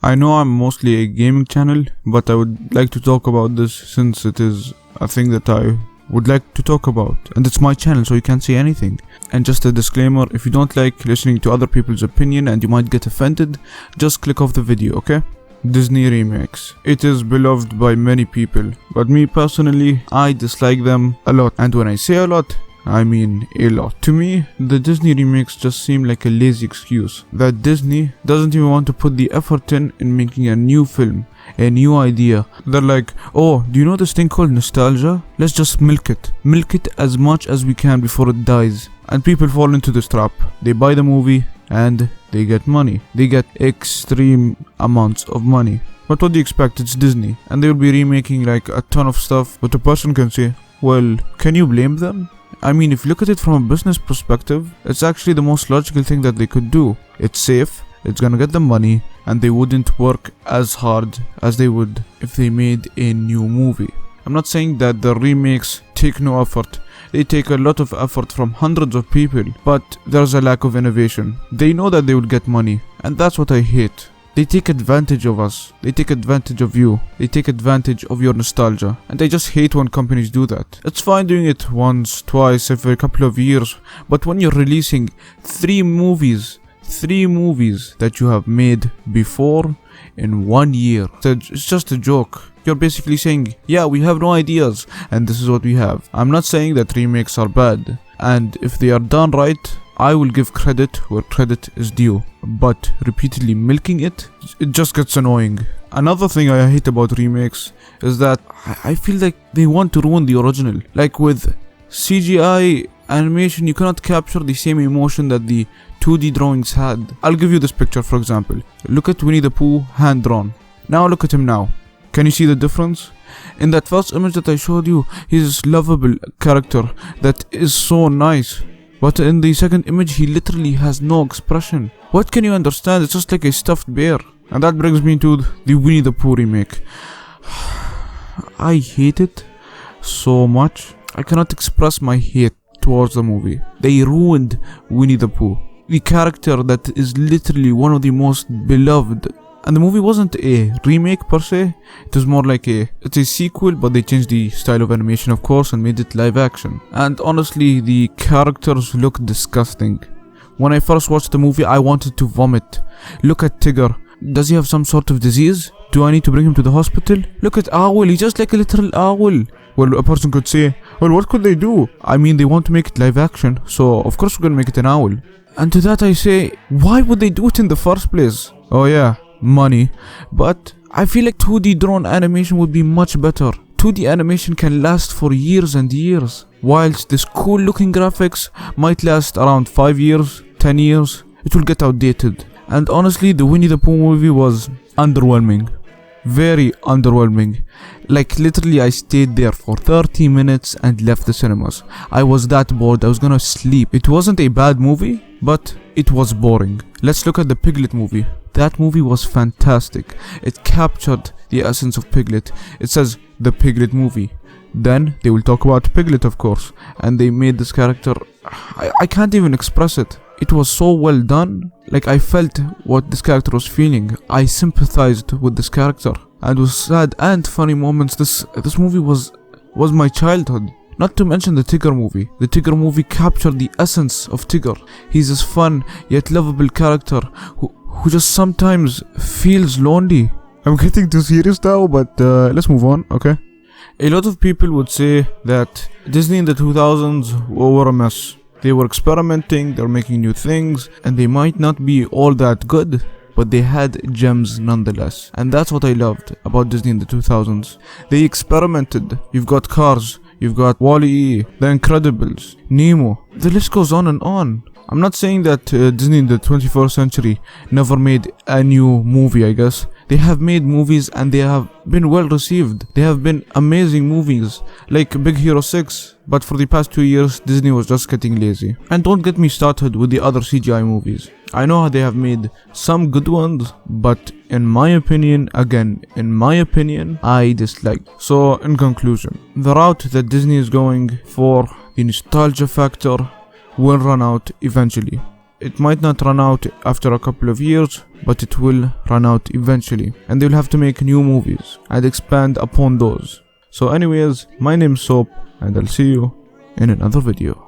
I know I'm mostly a gaming channel, but I would like to talk about this since it is a thing that I would like to talk about, and it's my channel, so you can't say anything. And just a disclaimer, if you don't like listening to other people's opinion and you might get offended, just click off the video, okay? Disney remakes. It is beloved by many people, but me personally, I dislike them a lot. And when I say a lot, I mean a lot. To me, the Disney remakes just seem like a lazy excuse that Disney doesn't even want to put the effort in making a new film, a new idea. They're like, oh, do you know this thing called nostalgia? Let's just milk it as much as we can before it dies. And people fall into this trap. They buy the movie and they get money. They get extreme amounts of money. But what do you expect? It's Disney, and they'll be remaking like a ton of stuff. But a person can say, well, can you blame them? I mean, if you look at it from a business perspective, it's actually the most logical thing that they could do. It's safe, it's gonna get them money, and they wouldn't work as hard as they would if they made a new movie. I'm not saying that the remakes take no effort. They take a lot of effort from hundreds of people, but there's a lack of innovation. They know that they will get money, and that's what I hate. They take advantage of us. They take advantage of you. They take advantage of your nostalgia. And I just hate when companies do that. It's fine doing it once, twice, every couple of years. But when you're releasing three movies that you have made before in 1 year, it's just a joke. You're basically saying, yeah, we have no ideas, and this is what we have. I'm not saying that remakes are bad. And if they are done right, I will give credit where credit is due, but repeatedly milking it just gets annoying. Another thing I hate about remakes is that I feel like they want to ruin the original. Like with CGI animation, you cannot capture the same emotion that the 2D drawings had. I'll give you this picture for example. Look at Winnie the Pooh hand drawn. Now look at him now. Can you see the difference? In that first image that I showed you, he's this lovable character that is so nice. But in the second image, he literally has no expression. What can you understand? It's just like a stuffed bear. And that brings me to the Winnie the Pooh remake. I hate it so much. I cannot express my hate towards the movie. They ruined Winnie the Pooh, the character that is literally one of the most beloved. And the movie wasn't a remake per se, it was more like it's a sequel, but they changed the style of animation of course and made it live action. And honestly, the characters look disgusting. When I first watched the movie, I wanted to vomit. Look at Tigger. Does he have some sort of disease? Do I need to bring him to the hospital? Look at Owl, he's just like a literal owl. Well, a person could say, well, what could they do? I mean, they want to make it live action, so of course we're gonna make it an owl. And to that I say, why would they do it in the first place? Oh yeah, money. But I feel like 2D drawn animation would be much better. 2D animation can last for years and years, whilst this cool looking graphics might last around 5 years, 10 years. It will get outdated. And honestly, the Winnie the Pooh movie was underwhelming. Very underwhelming. Like literally I stayed there for 30 minutes and left the cinemas. I was that bored, I was gonna sleep. It wasn't a bad movie, but it was boring. Let's look at the Piglet movie. That movie was fantastic. It captured the essence of Piglet. It says the Piglet movie. Then they will talk about Piglet of course. And they made this character, I can't even express it. It was so well done. Like I felt what this character was feeling. I sympathized with this character. And with sad and funny moments, this movie was my childhood. Not to mention the Tigger movie. The Tigger movie captured the essence of Tigger. He's this fun yet lovable character who just sometimes feels lonely. I'm getting too serious now, but let's move on, okay? A lot of people would say that Disney in the 2000s were a mess. They were experimenting, they were making new things, and they might not be all that good, but they had gems nonetheless. And that's what I loved about Disney in the 2000s. They experimented. You've got Cars, you've got Wall-E, The Incredibles, Nemo. The list goes on and on. I'm not saying that Disney in the 21st century never made a new movie, I guess. They have made movies and they have been well received. They have been amazing movies, like Big Hero 6. But for the past 2 years, Disney was just getting lazy. And don't get me started with the other CGI movies. I know how they have made some good ones, but in my opinion, I dislike. So in conclusion, the route that Disney is going for, the nostalgia factor, will run out eventually. it might not run out after a couple of years, but it will run out eventually, and they'll have to make new movies and expand upon those. So anyways, my name's Soap, and I'll see you in another video.